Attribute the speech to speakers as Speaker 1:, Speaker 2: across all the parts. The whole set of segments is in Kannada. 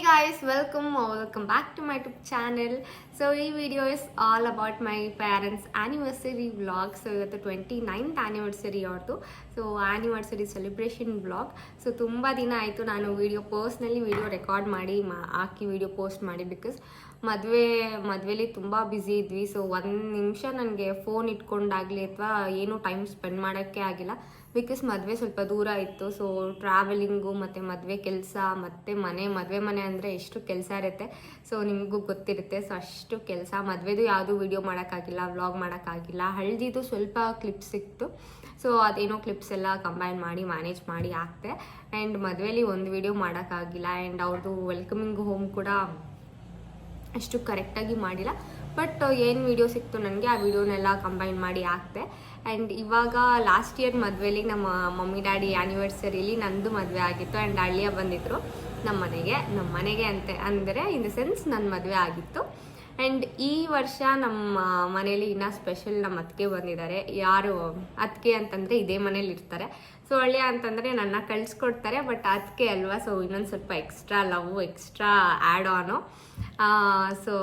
Speaker 1: guys, welcome back to my YouTube channel. So this video is all about my parents anniversary vlog. So ಇವತ್ತು 29th anniversary ಅವ್ರದ್ದು. So anniversary celebration vlog. So ತುಂಬ ದಿನ ಆಯಿತು ನಾನು ಪರ್ಸ್ನಲಿ ವಿಡಿಯೋ ರೆಕಾರ್ಡ್ ಮಾಡಿ ಹಾಕಿ ವಿಡಿಯೋ ಪೋಸ್ಟ್ ಮಾಡಿ. ಬಿಕಾಸ್ ಮದುವೆಲಿ ತುಂಬ ಬ್ಯುಸಿ ಇದ್ವಿ. ಸೊ ಒಂದು ನಿಮಿಷ ನನಗೆ ಫೋನ್ ಇಟ್ಕೊಂಡಾಗಲಿ ಅಥವಾ ಏನೂ ಟೈಮ್ ಸ್ಪೆಂಡ್ ಮಾಡೋಕ್ಕೆ ಆಗಿಲ್ಲ. ಬಿಕಾಸ್ ಮದುವೆ ಸ್ವಲ್ಪ ದೂರ ಇತ್ತು. ಸೊ ಟ್ರಾವೆಲಿಂಗು ಮತ್ತು ಮದುವೆ ಕೆಲಸ ಮತ್ತು ಮನೆ ಅಂದರೆ ಎಷ್ಟು ಕೆಲಸ ಇರುತ್ತೆ. ಸೊ ನಿಮಗೂ ಗೊತ್ತಿರುತ್ತೆ. ಸೊ ಅಷ್ಟು ಕೆಲಸ, ಮದುವೆದು ಯಾವುದೂ ವೀಡಿಯೋ ಮಾಡೋಕ್ಕಾಗಿಲ್ಲ, ವ್ಲಾಗ್ ಮಾಡೋಕ್ಕಾಗಿಲ್ಲ. ಹಳದಿದು ಸ್ವಲ್ಪ ಕ್ಲಿಪ್ಸ್ ಸಿಕ್ತು. ಸೊ ಅದೇನೋ ಕ್ಲಿಪ್ಸ್ ಎಲ್ಲ ಕಂಬೈನ್ ಮಾಡಿ ಮ್ಯಾನೇಜ್ ಮಾಡಿ ಹಾಕ್ತೆ. ಆ್ಯಂಡ್ ಮದುವೆಲಿ ಒಂದು ವೀಡಿಯೋ ಮಾಡೋಕ್ಕಾಗಿಲ್ಲ. ಆ್ಯಂಡ್ ಅವ್ರದ್ದು ವೆಲ್ಕಮಿಂಗ್ ಹೋಮ್ ಕೂಡ ಅಷ್ಟು ಕರೆಕ್ಟಾಗಿ ಮಾಡಿಲ್ಲ. ಬಟ್ ಏನು ವೀಡಿಯೋ ಸಿಕ್ತು ನನಗೆ, ಆ ವಿಡಿಯೋನೆಲ್ಲ ಕಂಬೈನ್ ಮಾಡಿ ಹಾಕ್ತೆ. ಆ್ಯಂಡ್ ಇವಾಗ ಲಾಸ್ಟ್ ಇಯರ್ ಮದುವೆಲಿ ನಮ್ಮ ಮಮ್ಮಿ ಡ್ಯಾಡಿ ಆ್ಯನಿವರ್ಸರಿಲಿ ನಂದು ಮದುವೆ ಆಗಿತ್ತು. ಆ್ಯಂಡ್ ಅಳಿಯ ಬಂದಿದ್ದರು ನಮ್ಮ ಮನೆಗೆ ಅಂದರೆ ಇನ್ ದ ಸೆನ್ಸ್ ನನ್ನ ಮದುವೆ ಆಗಿತ್ತು. ಆ್ಯಂಡ್ ಈ ವರ್ಷ ನಮ್ಮ ಮನೇಲಿ ಇನ್ನೂ ಸ್ಪೆಷಲ್ ನಮ್ಮ ಅತ್ತಿಗೆ ಬಂದಿದ್ದಾರೆ. ಯಾರು ಅತ್ತಿಗೆ ಅಂತಂದರೆ ಇದೇ ಮನೇಲಿ ಇರ್ತಾರೆ. ಸೊ ಅಳಿಯ ಅಂತಂದರೆ ನನ್ನ ಕಳಿಸ್ಕೊಡ್ತಾರೆ. ಬಟ್ ಅತ್ತಿಗೆ ಅಲ್ವಾ, ಸೊ ಇನ್ನೊಂದು ಸ್ವಲ್ಪ ಎಕ್ಸ್ಟ್ರಾ ಲವ್, ಎಕ್ಸ್ಟ್ರಾ ಆ್ಯಡ್ ಆನು. ಸೊ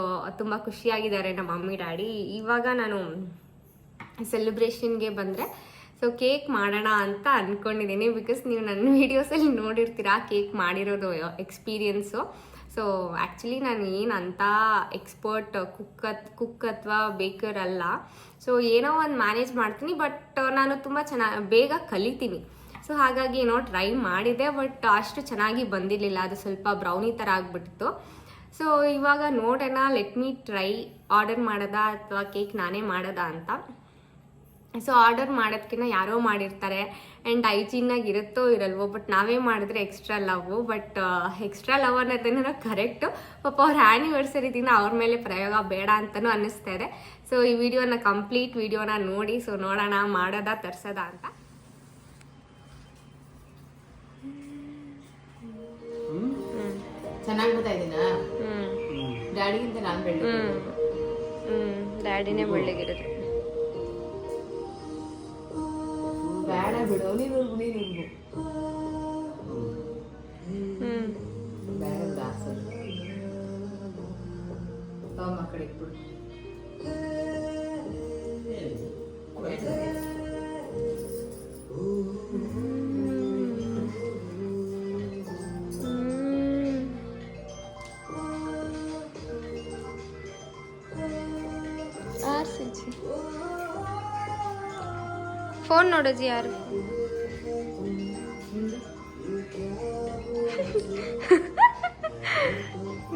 Speaker 1: ತುಂಬ ಖುಷಿಯಾಗಿದ್ದಾರೆ ನಮ್ಮ ಮಮ್ಮಿ ಡ್ಯಾಡಿ. ಇವಾಗ ನಾನು ಸೆಲೆಬ್ರೇಷನ್ಗೆ ಬಂದರೆ ಸೊ ಕೇಕ್ ಮಾಡೋಣ ಅಂತ ಅಂದ್ಕೊಂಡಿದ್ದೀನಿ. ಬಿಕಾಸ್ ನೀವು ನನ್ನ ವೀಡಿಯೋಸಲ್ಲಿ ನೋಡಿರ್ತೀರಾ ಕೇಕ್ ಮಾಡಿರೋದು ಎಕ್ಸ್ಪೀರಿಯನ್ಸು. ಸೊ ಆ್ಯಕ್ಚುಲಿ ನಾನು ಏನಂತ ಎಕ್ಸ್ಪರ್ಟ್ ಕುಕ್ ಅಥವಾ ಬೇಕರ್ ಅಲ್ಲ. ಸೊ ಏನೋ ಒಂದು ಮ್ಯಾನೇಜ್ ಮಾಡ್ತೀನಿ. ಬಟ್ ನಾನು ತುಂಬ ಬೇಗ ಕಲಿತೀನಿ. ಸೊ ಹಾಗಾಗಿ ಏನೋ ಟ್ರೈ ಮಾಡಿದೆ. ಬಟ್ ಅಷ್ಟು ಚೆನ್ನಾಗಿ ಬಂದಿರಲಿಲ್ಲ. ಅದು ಸ್ವಲ್ಪ ಬ್ರೌನಿ ಥರ ಆಗಿಬಿಟ್ಟಿತ್ತು. ಸೊ ಇವಾಗ ನೋಡೋಣ, ಲೆಟ್ ಮೀ ಟ್ರೈ ಆರ್ಡರ್ ಮಾಡೋದಾ ಅಥವಾ ಕೇಕ್ ನಾನೇ ಮಾಡೋದಾ ಅಂತ. ಸೊ ಆರ್ಡರ್ ಮಾಡೋದಕ್ಕಿಂತ ಯಾರೋ ಮಾಡಿರ್ತಾರೆ. ಆ್ಯಂಡ್ ಹೈಜೀನಾಗಿ ಇರುತ್ತೋ ಇರಲ್ವೋ, ಬಟ್ ನಾವೇ ಮಾಡಿದ್ರೆ extra love. But extra love ಅನ್ನೋದೇನಾರ ಕರೆಕ್ಟು. ಪಾಪ ಅವ್ರ ಆ್ಯನಿವರ್ಸರಿ ದಿನ ಅವ್ರ ಮೇಲೆ ಪ್ರಯೋಗ ಬೇಡ ಅಂತಲೂ ಅನ್ನಿಸ್ತಾ ಇದೆ. ಸೊ ಈ ವಿಡಿಯೋನ ಕಂಪ್ಲೀಟ್ ವಿಡಿಯೋನ ನೋಡಿ. ಸೊ ನೋಡೋಣ ಮಾಡೋದಾ ತರ್ಸೋದಾ ಅಂತ.
Speaker 2: ಚೆನ್ನಾಗಿ ಗೊತ್ತಾಯ್ತೀನಾ? ಡ್ಯಾಡಿಗಿಂತ ನಾನು ಬೆಳ್ಳಿ.
Speaker 1: ಡ್ಯಾಡಿನೇ ಬೆಳ್ಳಗಿರೋದು.
Speaker 2: ಬೇಡ ಬಿಡು, ನೀನು ಬೇಡ ದಾಸ ಮಕ್ಕಳಿಗೆ ಬಿಡು.
Speaker 1: ಫೋನ್ ನೋಡೋಜಿ ಯಾರು?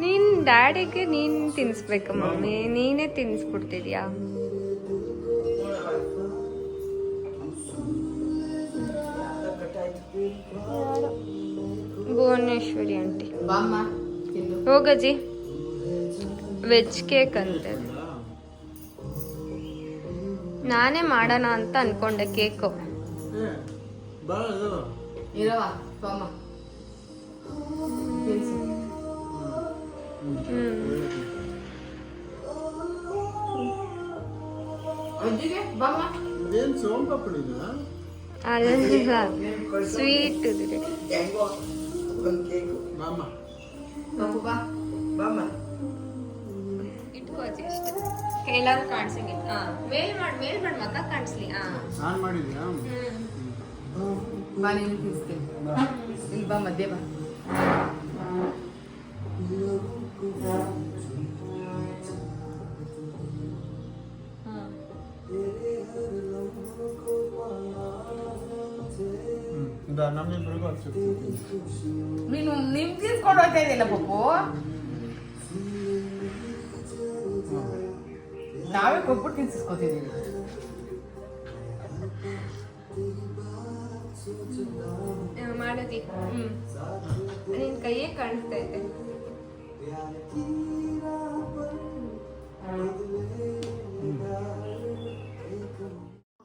Speaker 1: ನೀನ್ ಡ್ಯಾಡಿಗೆ ನೀನ್ ತಿನ್ಸ್ಬೇಕು ಮಮ್ಮಿ, ನೀನೇ ತಿನ್ಸ್ಬಿಡ್ತಿದ್ಯಾ? ಭುವನೇಶ್ವರಿ ಆಂಟಿ ಹೋಗಜ್ಜಿ. ವೆಜ್ ಕೇಕ್ ಅಂತೆ. ನಾನೇ ಮಾಡೋಣ ಅಂತ ಅನ್ಕೊಂಡೆ ಕೇಕು. ಅಲ್ಲ, ಸ್ವೀಟ್ ಇದೆ. ಇಟ್ಕೋ ಅಜ್ಜಿ ಅಷ್ಟೇ. ಎಲ್ಲರೂ ಕಾಣಿಸಂಗೆ. ಮೇಲ್ ಮಾಡಿ ಮಕ್ಕ ಕಾಣಿಸ್ಲಿ.
Speaker 2: ಬಾ, ನೀನು ತಿನ್ಸ್ತೀನಿ. ಇಲ್ಲಿ ಬಾ, ಮಧ್ಯೆ ಬಾ. ನೀನು ನಿಮ್ ತಿನ್ಸ್ಕೊಂಡು ಹೋಗ್ತಾ ಇದೆಯಲ್ಲ ಪಪ್ಪು. ನಾವೇ ಕೊಟ್ಬಿಟ್ಟು ತಿನ್ಸಿಸ್ಕೊತಿದ್ದೀವಿ.
Speaker 1: ಮಾಡೋದಿ ನಿನ್ ಕೈಯೇ ಕಾಣಿಸ್ತಾ ಇದೆ.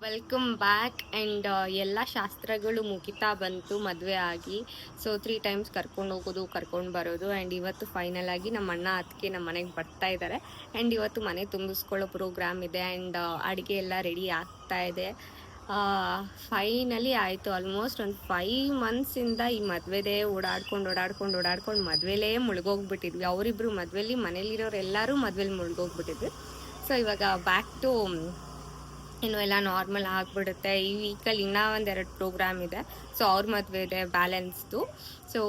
Speaker 1: Welcome back. ಆ್ಯಂಡ್ ಎಲ್ಲ ಶಾಸ್ತ್ರಗಳು ಮುಗಿತಾ ಬಂತು ಮದುವೆ ಆಗಿ. ಸೊ 3 times ಕರ್ಕೊಂಡು ಹೋಗೋದು, ಕರ್ಕೊಂಡು ಬರೋದು. ಆ್ಯಂಡ್ ಇವತ್ತು ಫೈನಲ್ ಆಗಿ ನಮ್ಮ ಅಣ್ಣ ಅದಕ್ಕೆ ನಮ್ಮ ಮನೆಗೆ ಬರ್ತಾ ಇದ್ದಾರೆ. ಆ್ಯಂಡ್ ಇವತ್ತು ಮನೆ ತುಂಬಿಸ್ಕೊಳ್ಳೋ ಪ್ರೋಗ್ರಾಮ್ ಇದೆ. ಆ್ಯಂಡ್ ಅಡುಗೆ ಎಲ್ಲ ರೆಡಿ ಆಗ್ತಾ ಇದೆ. ಫೈನಲಿ ಆಯಿತು. ಆಲ್ಮೋಸ್ಟ್ ಒಂದು 5 ಮಂತ್ಸಿಂದ ಈ ಮದುವೆದೇ ಓಡಾಡ್ಕೊಂಡು ಮದುವೆಲೇ ಮುಳುಗೋಗ್ಬಿಟ್ಟಿದ್ವಿ. ಅವರಿಬ್ಬರು ಮದುವೆಲಿ ಮನೇಲಿರೋರು ಎಲ್ಲರೂ ಮದುವೆಲಿ ಮುಳುಗೋಗ್ಬಿಟ್ಟಿದ್ವಿ. ಸೊ ಇವಾಗ ಬ್ಯಾಕ್ ಟು ಇನ್ನು ಎಲ್ಲ ನಾರ್ಮಲ್ ಆಗಿಬಿಡುತ್ತೆ. ಈ ವೀಕಲ್ಲಿ ಇನ್ನೂ 1-2 ಪ್ರೋಗ್ರಾಮ್ ಇದೆ. ಸೊ ಅವ್ರ ಮದುವೆ ಇದೆ ಬ್ಯಾಲೆನ್ಸ್ದು. ಸೊ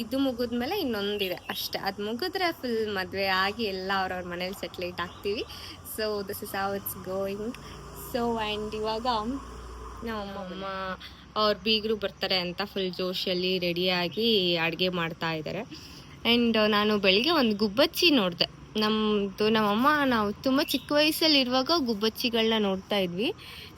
Speaker 1: ಇದು ಮುಗಿದ್ಮೇಲೆ ಇನ್ನೊಂದಿದೆ ಅಷ್ಟೇ. ಅದು ಮುಗಿದ್ರೆ ಫುಲ್ ಮದುವೆ ಆಗಿ ಎಲ್ಲ ಅವ್ರವ್ರ ಮನೇಲಿ ಸೆಟ್ಲೇಟ್ ಆಗ್ತೀವಿ. So this is how it's going. So and ಇವಾಗ ನಮ್ಮಮ್ಮ ಅವ್ರ ಬೀಗರು ಬರ್ತಾರೆ ಅಂತ ಫುಲ್ ಜೋಶಲ್ಲಿ ರೆಡಿಯಾಗಿ ಅಡುಗೆ ಮಾಡ್ತಾ ಇದ್ದಾರೆ. ಆ್ಯಂಡ್ ನಾನು ಬೆಳಿಗ್ಗೆ ಒಂದು ಗುಬ್ಬಚ್ಚಿ ನೋಡಿದೆ. ನಮ್ಮಮ್ಮ ನಾವು ತುಂಬ ಚಿಕ್ಕ ವಯಸ್ಸಲ್ಲಿ ಇರುವಾಗ ಗುಬ್ಬಚ್ಚಿಗಳನ್ನ ನೋಡ್ತಾ ಇದ್ವಿ.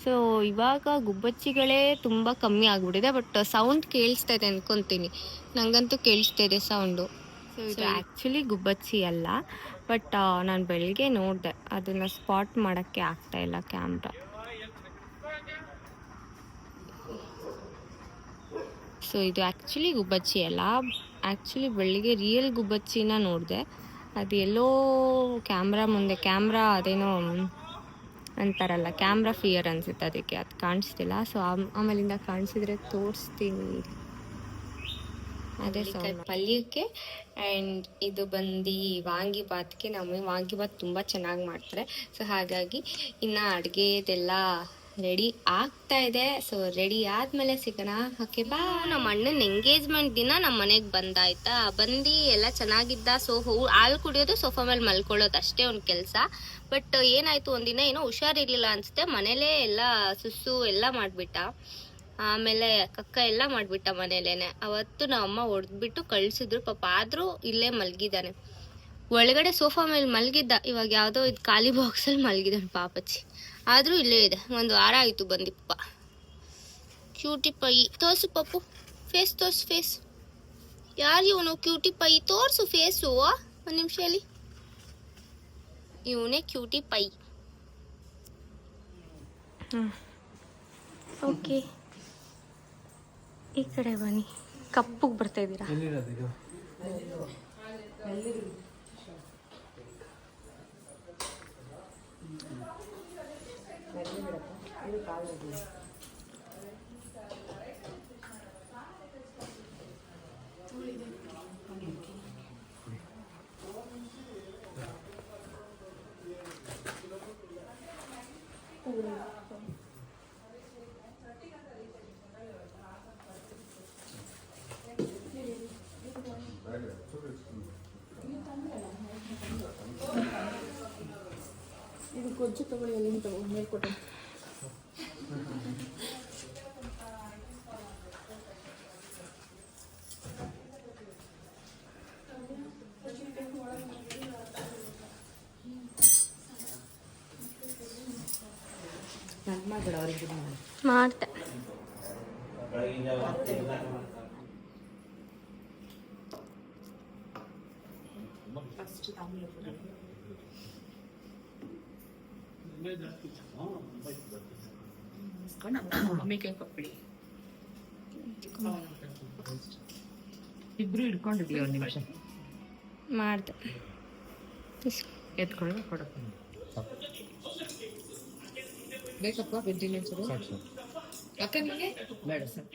Speaker 1: ಸೊ ಇವಾಗ ಗುಬ್ಬಚ್ಚಿಗಳೇ ತುಂಬ ಕಮ್ಮಿ ಆಗಿಬಿಟ್ಟಿದೆ. ಬಟ್ ಸೌಂಡ್ ಕೇಳಿಸ್ತಾ ಇದೆ ಅನ್ಕೊತೀನಿ, ನನಗಂತೂ ಕೇಳಿಸ್ತಾ ಇದೆ ಸೌಂಡು. ಸೊ ಇದು ಆ್ಯಕ್ಚುಲಿ ಗುಬ್ಬಚ್ಚಿ ಅಲ್ಲ, ಬಟ್ ನಾನು ಬೆಳಿಗ್ಗೆ ನೋಡಿದೆ, ಅದನ್ನು ಸ್ಪಾಟ್ ಮಾಡೋಕ್ಕೆ ಆಗ್ತಾಯಿಲ್ಲ ಕ್ಯಾಮ್ರಾ. ಸೊ ಇದು ಆ್ಯಕ್ಚುಲಿ ಗುಬ್ಬಚ್ಚಿ ಅಲ್ಲ, ಆ್ಯಕ್ಚುಲಿ ಬೆಳಿಗ್ಗೆ ರಿಯಲ್ ಗುಬ್ಬಚ್ಚಿನ ನೋಡಿದೆ. ಅದು ಎಲ್ಲೋ ಕ್ಯಾಮ್ರಾ ಅದೇನೋ ಅಂತಾರಲ್ಲ, ಕ್ಯಾಮ್ರಾ ಫಿಯರ್ ಅನಿಸುತ್ತೆ, ಅದಕ್ಕೆ ಅದು ಕಾಣಿಸ್ತಿಲ್ಲ. ಸೊ ಆಮೇಲಿಂದ ಕಾಣಿಸಿದ್ರೆ ತೋರಿಸ್ತೀನಿ. ಅದೇ ಪಲ್ಯಕ್ಕೆ. ಆ್ಯಂಡ್ ಇದು ಬಂದು ವಾಂಗಿಬಾತ್ಗೆ. ನಮ್ಮ ವಾಂಗಿಬಾತ್ ತುಂಬ ಚೆನ್ನಾಗಿ ಮಾಡ್ತಾರೆ. ಸೊ ಹಾಗಾಗಿ ಇನ್ನು ಅಡುಗೆದೆಲ್ಲ ರೆಡಿ ಆಗ್ತಾ ಇದೆ. ಸೊ ರೆಡಿ ಆದಮೇಲೆ ಸಿಗೋಣ. ಓಕೆ ಬಾ. ನಮ್ಮ ಅಣ್ಣನ ಎಂಗೇಜ್ಮೆಂಟ್ ದಿನ ನಮ್ಮ ಮನೆಗೆ ಬಂದಾಯ್ತಾ. ಬಂದು ಎಲ್ಲ ಚೆನ್ನಾಗಿದ್ದ. ಹಾಲು ಕುಡಿಯೋದು, ಸೋಫಾ ಮೇಲೆ ಮಲ್ಕೊಳ್ಳೋದು ಅಷ್ಟೇ ಒಂದು ಕೆಲಸ. ಬಟ್ ಏನಾಯಿತು, ಒಂದಿನ ಏನೋ ಹುಷಾರಿರ್ಲಿಲ್ಲ ಅನಿಸುತ್ತೆ. ಮನೇಲೇ ಎಲ್ಲ ಸುಸ್ಸು ಎಲ್ಲ ಮಾಡಿಬಿಟ್ಟ. ಆಮೇಲೆ ಕಕ್ಕ ಎಲ್ಲ ಮಾಡಿಬಿಟ್ಟ ಮನೇಲೇನೆ. ಅವತ್ತು ನಮ್ಮಮ್ಮ ಹೊಡೆದ್ಬಿಟ್ಟು ಕಳಿಸಿದ್ರು ಪಾಪ. ಆದರೂ ಇಲ್ಲೇ ಮಲಗಿದ್ದಾನೆ ಒಳಗಡೆ ಸೋಫಾ ಮೇಲೆ ಮಲಗಿದ್ದ. ಇವಾಗ ಯಾವುದೋ ಇದು ಖಾಲಿ ಬಾಕ್ಸಲ್ಲಿ ಮಲಗಿದ್ದಾನೆ ಪಾಪಚ್ಚಿ. ಆದರೂ ಇಲ್ಲೇ ಇದೆ. 1 ವಾರ ಆಯಿತು ಬಂದಿಪ್ಪ. ಕ್ಯೂಟಿ ಪೈ ತೋರಿಸು ಪಪ್ಪು, ಫೇಸ್ ತೋರಿಸು. ಫೇಸ್ ಯಾರು ಇವನು? ಕ್ಯೂಟಿ ಪೈ ತೋರಿಸು ಫೇಸು. ಒಂದು ನಿಮಿಷ ಹೇಳಿ, ಇವನೇ ಕ್ಯೂಟಿ ಪೈ. ಓಕೆ, ಈ ಕಡೆ ಬನ್ನಿ. ಕಪ್ಪಗೆ ಬರ್ತಾ ಇದ್ದೀರಾ?
Speaker 2: ಇದು ಗೊಜ್ಜು ತಗೊಳ್ಳಿ, ಎಲ್ಲಿಂದ ತಗೊಳ್ಳಿ ಮೇಲ್ಕೊಟ್ಟೆ.
Speaker 1: ಮಾಡ್ತೆ.
Speaker 2: ಇಬ್ರು ಹಿಡ್ಕೊಂಡಿದ್ವಿ 1 ನಿಮಿಷ.
Speaker 1: ಮಾಡ್ದೆ.
Speaker 2: ಎತ್ಕೊಂಡು ಕೊಡಕ್ಕೆ ಬೇಕಪ್ಪ. ವೆಜ್ಜಿನ ಅಕ್ಕ ನಿಮಗೆ ಬೇಡ ಸರ್.